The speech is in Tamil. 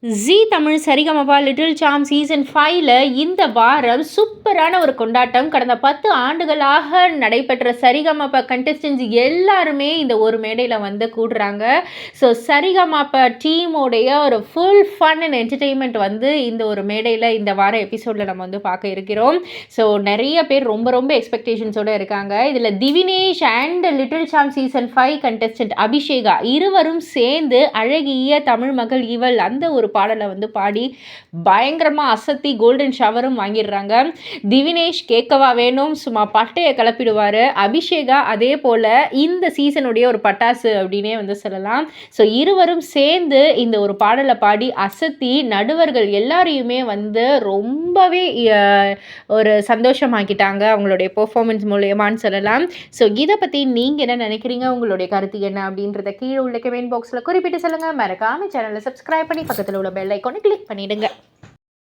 ஜீ Tamil Sarigamapa little champs season 5ல இந்த வாரம் சூப்பரான ஒரு கொண்டாட்டம். கடந்த 10 ஆண்டுகளாக நடைபெற்ற சரிகமபா கண்டஸ்டன்ஸ் எல்லாருமே இந்த ஒரு மேடையில் வந்து கூடுறாங்க. ஸோ சரிகமபா டீமோடைய ஒரு ஃபுல் ஃபன் அண்ட் என்டர்டெயின்மெண்ட் வந்து இந்த ஒரு மேடையில் இந்த வார எபிசோடில் நம்ம வந்து பார்க்க இருக்கிறோம். ஸோ நிறைய பேர் ரொம்ப ரொம்ப எக்ஸ்பெக்டேஷன்ஸோடு இருக்காங்க. இதில் Divinesh and little champs season 5 contestant Abhisheka இருவரும் சேர்ந்து அழகிய தமிழ் மகள் இவள் அந்த ஒரு பாடலை வந்து பாடி பயங்கரமாக அசத்தி கோல்டன் ஷவரும் வாங்கிடுறாங்க. திவினேஷ் கேட்கவா வேணும், சும்மா பட்டையை கிளப்பிடுவார். அபிஷேகா அதே போல் இந்த சீசனுடைய ஒரு பட்டாசு அப்படின்னே வந்து சொல்லலாம். ஸோ இருவரும் சேர்ந்து இந்த ஒரு பாடலை பாடி அசத்தி நடுவர்கள் எல்லாரையுமே வந்து ரொம்பவே ஒரு சந்தோஷமாக்கிட்டாங்க அவங்களுடைய பெர்ஃபார்மன்ஸ் மூலியமான்னு சொல்லலாம். ஸோ இதை பற்றி நீங்கள் என்ன நினைக்கிறீங்க, உங்களுடைய கருத்து என்ன அப்படின்றத கீழே உள்ள கமெண்ட் பாக்ஸில் குறிப்பிட்டு சொல்லுங்கள். மறக்காமல் சேனலை சப்ஸ்கிரைப் பண்ணி பக்கத்தில் உள்ள பெல் ஐக்கானை கிளிக் பண்ணிடுங்க.